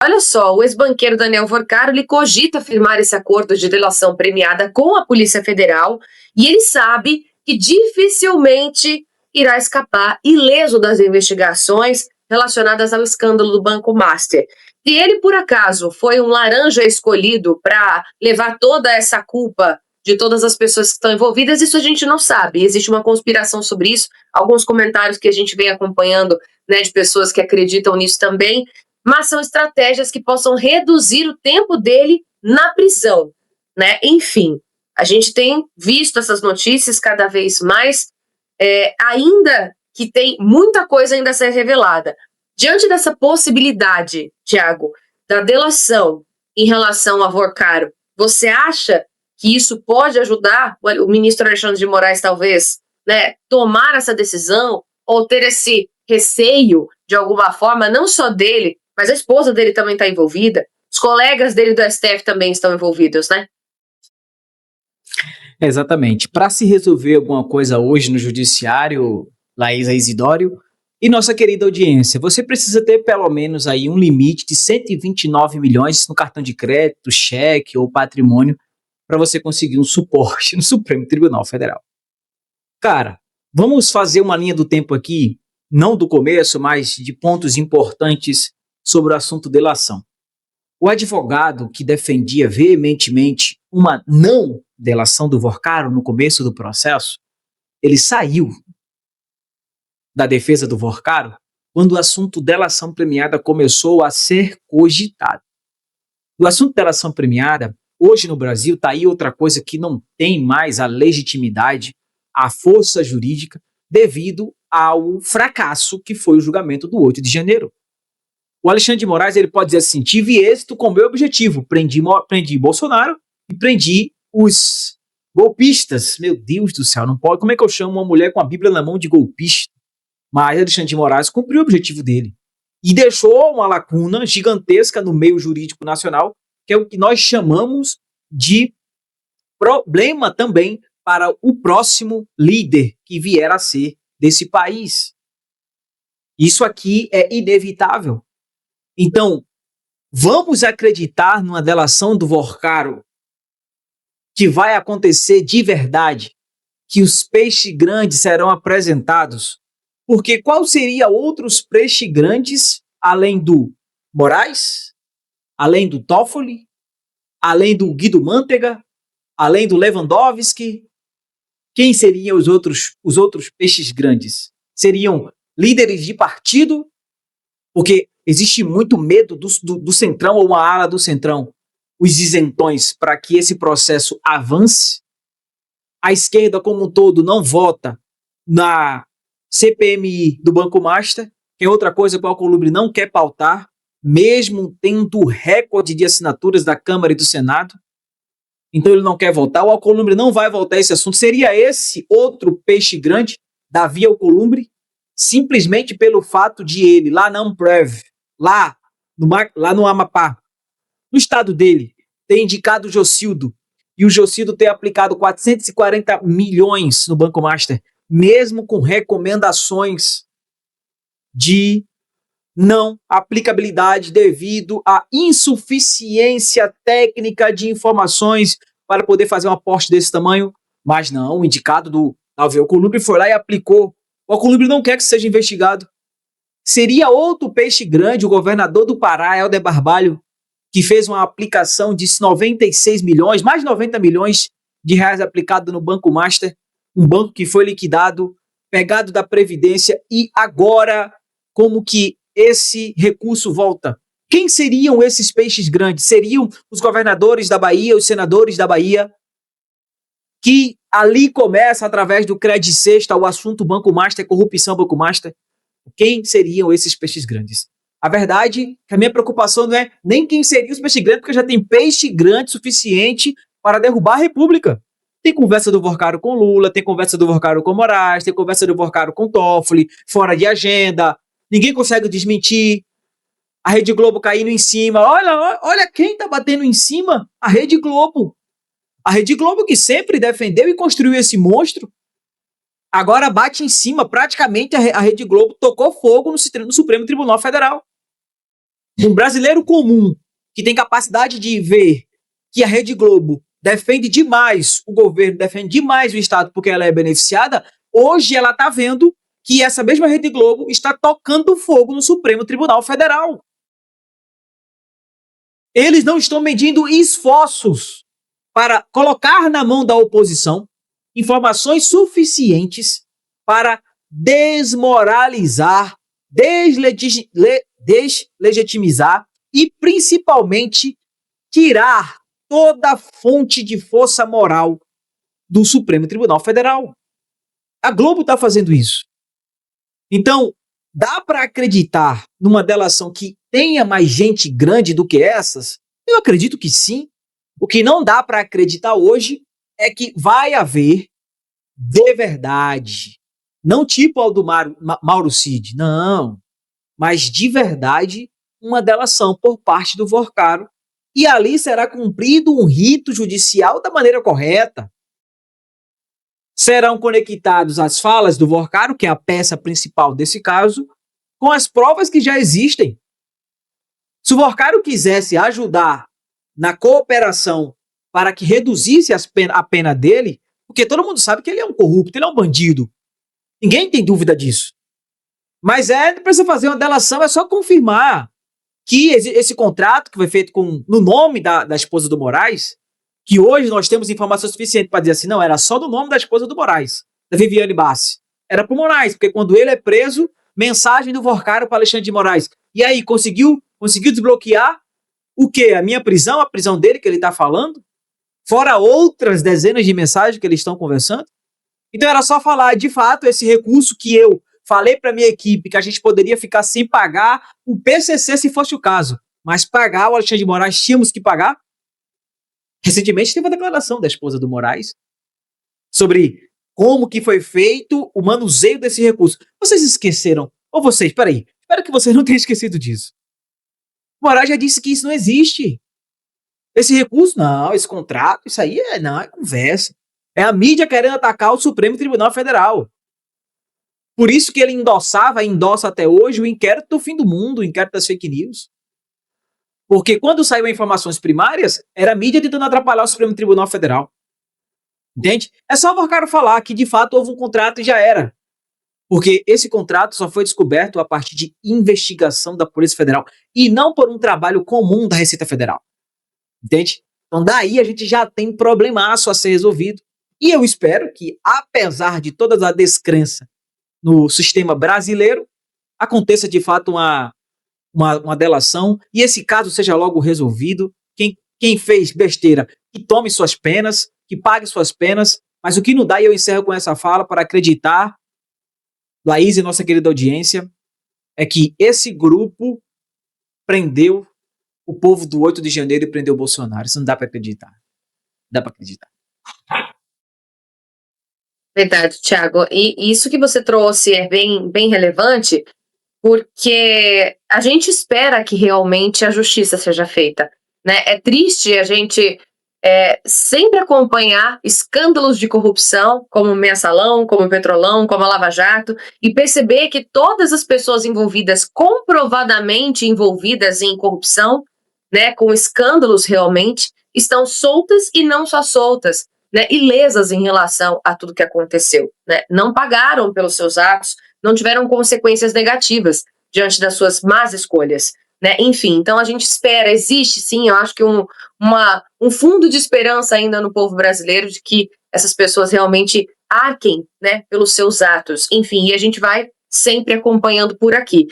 Olha só, o ex-banqueiro Daniel Vorcaro, ele cogita firmar esse acordo de delação premiada com a Polícia Federal e ele sabe que dificilmente irá escapar ileso das investigações relacionadas ao escândalo do Banco Master. Se ele, por acaso, foi um laranja escolhido para levar toda essa culpa de todas as pessoas que estão envolvidas, isso a gente não sabe. Existe uma conspiração sobre isso, alguns comentários que a gente vem acompanhando, né, de pessoas que acreditam nisso também, mas são estratégias que possam reduzir o tempo dele na prisão, né? Enfim, a gente tem visto essas notícias cada vez mais, ainda que tem muita coisa ainda a ser revelada. Diante dessa possibilidade, Tiago, da delação em relação a Vorcaro, você acha que isso pode ajudar o ministro Alexandre de Moraes, talvez, né, tomar essa decisão ou ter esse receio, de alguma forma, não só dele, mas a esposa dele também está envolvida, os colegas dele do STF também estão envolvidos, né? Exatamente. Para se resolver alguma coisa hoje no judiciário, Laísa Isidório e nossa querida audiência, você precisa ter pelo menos aí um limite de 129 milhões no cartão de crédito, cheque ou patrimônio para você conseguir um suporte no Supremo Tribunal Federal. Cara, vamos fazer uma linha do tempo aqui, não do começo, mas de pontos importantes sobre o assunto delação. O advogado que defendia veementemente uma não delação do Vorcaro no começo do processo, ele saiu da defesa do Vorcaro quando o assunto delação premiada começou a ser cogitado. O assunto delação premiada, hoje no Brasil, está aí outra coisa que não tem mais a legitimidade, a força jurídica, devido ao fracasso que foi o julgamento do 8 de janeiro. O Alexandre de Moraes ele pode dizer assim, tive êxito com o meu objetivo, prendi Bolsonaro e prendi os golpistas. Meu Deus do céu, não pode. Como é que eu chamo uma mulher com a Bíblia na mão de golpista? Mas Alexandre de Moraes cumpriu o objetivo dele e deixou uma lacuna gigantesca no meio jurídico nacional, que é o que nós chamamos de problema também para o próximo líder que vier a ser desse país. Isso aqui é inevitável. Então, vamos acreditar numa delação do Vorcaro que vai acontecer de verdade, que os peixes grandes serão apresentados, porque qual seria outros peixes grandes além do Moraes, além do Toffoli, além do Guido Mantega, além do Lewandowski? Quem seriam os outros peixes grandes? Seriam líderes de partido? Porque existe muito medo do Centrão ou uma ala do Centrão, os isentões, para que esse processo avance. A esquerda como um todo não vota na CPMI do Banco Master, que é outra coisa que o Alcolumbre não quer pautar, mesmo tendo recorde de assinaturas da Câmara e do Senado. Então ele não quer votar, o Alcolumbre não vai votar esse assunto. Seria esse outro peixe grande, Davi Alcolumbre, simplesmente pelo fato de ele, lá na Amprev, lá no Amapá, no estado dele, ter indicado o Jocildo, e o Jocildo ter aplicado 440 milhões no Banco Master, mesmo com recomendações de não aplicabilidade devido à insuficiência técnica de informações para poder fazer um aporte desse tamanho. Mas não, o indicado do Davi Alcolumbre foi lá e aplicou. O Alcolumbre não quer que seja investigado. Seria outro peixe grande, o governador do Pará, Helder Barbalho, que fez uma aplicação de 96 milhões, mais de 90 milhões de reais aplicado no Banco Master, um banco que foi liquidado, pegado da Previdência, e agora, como que esse recurso volta? Quem seriam esses peixes grandes? Seriam os governadores da Bahia, os senadores da Bahia, que ali começa, através do Credit Sexta, o assunto Banco Master, corrupção Banco Master. Quem seriam esses peixes grandes? A verdade é que a minha preocupação não é nem quem seriam os peixes grandes, porque já tem peixe grande suficiente para derrubar a República. Tem conversa do Vorcaro com Lula, tem conversa do Vorcaro com Moraes, tem conversa do Vorcaro com Toffoli, fora de agenda. Ninguém consegue desmentir. A Rede Globo caindo em cima. Olha quem está batendo em cima. A Rede Globo. A Rede Globo que sempre defendeu e construiu esse monstro, agora bate em cima. Praticamente a Rede Globo tocou fogo no Supremo Tribunal Federal. Um brasileiro comum que tem capacidade de ver que a Rede Globo defende demais o governo, defende demais o Estado porque ela é beneficiada, hoje ela está vendo que essa mesma Rede Globo está tocando fogo no Supremo Tribunal Federal. Eles não estão medindo esforços para colocar na mão da oposição informações suficientes para desmoralizar, deslegitimizar e, principalmente, tirar toda a fonte de força moral do Supremo Tribunal Federal. A Globo está fazendo isso. Então, dá para acreditar numa delação que tenha mais gente grande do que essas? Eu acredito que sim. O que não dá para acreditar hoje é que vai haver, de verdade, não tipo ao do Mauro Cid, não, mas de verdade, uma delação por parte do Vorcaro, e ali será cumprido um rito judicial da maneira correta. Serão conectados as falas do Vorcaro, que é a peça principal desse caso, com as provas que já existem. Se o Vorcaro quisesse ajudar na cooperação para que reduzisse a pena dele, porque todo mundo sabe que ele é um corrupto, ele é um bandido. Ninguém tem dúvida disso. Mas não precisa fazer uma delação, é só confirmar que esse contrato que foi feito no nome da esposa do Moraes, que hoje nós temos informação suficiente para dizer assim, não, era só no nome da esposa do Moraes, da Viviane Bassi. Era pro Moraes, porque quando ele é preso, mensagem do Vorcaro para Alexandre de Moraes. E aí, conseguiu desbloquear o quê? A minha prisão, a prisão dele que ele está falando? Fora outras dezenas de mensagens que eles estão conversando? Então era só falar, de fato, esse recurso que eu falei para minha equipe que a gente poderia ficar sem pagar o PCC se fosse o caso, mas pagar o Alexandre de Moraes tínhamos que pagar? Recentemente teve a declaração da esposa do Moraes sobre como que foi feito o manuseio desse recurso. Vocês esqueceram? Ou vocês, peraí, espero que vocês não tenham esquecido disso. O Moraes já disse que isso não existe. Esse recurso, não, esse contrato, isso aí é conversa. É a mídia querendo atacar o Supremo Tribunal Federal. Por isso que ele endossa até hoje o inquérito do fim do mundo, o inquérito das fake news. Porque quando saiu informações primárias, era a mídia tentando atrapalhar o Supremo Tribunal Federal. Entende? É só o Vorcaro falar que de fato houve um contrato e já era. Porque esse contrato só foi descoberto a partir de investigação da Polícia Federal e não por um trabalho comum da Receita Federal. Entende? Então daí a gente já tem problemaço a ser resolvido. E eu espero que, apesar de toda a descrença no sistema brasileiro, aconteça de fato uma delação e esse caso seja logo resolvido. Quem fez besteira, que tome suas penas, que pague suas penas, mas o que não dá, e eu encerro com essa fala para acreditar, Laís e nossa querida audiência, é que esse grupo prendeu o povo do 8 de janeiro e prendeu o Bolsonaro. Isso não dá para acreditar. Dá para acreditar. Verdade, Thiago. E isso que você trouxe é bem relevante, porque a gente espera que realmente a justiça seja feita, né? É triste a gente sempre acompanhar escândalos de corrupção, como o Mensalão, como o Petrolão, como a Lava Jato, e perceber que todas as pessoas envolvidas, comprovadamente envolvidas em corrupção, né, com escândalos realmente, estão soltas e não só soltas, né, ilesas em relação a tudo que aconteceu, né? Não pagaram pelos seus atos, não tiveram consequências negativas diante das suas más escolhas, né? Enfim, então a gente espera, existe sim, eu acho que um fundo de esperança ainda no povo brasileiro de que essas pessoas realmente arquem, né, pelos seus atos. Enfim, e a gente vai sempre acompanhando por aqui.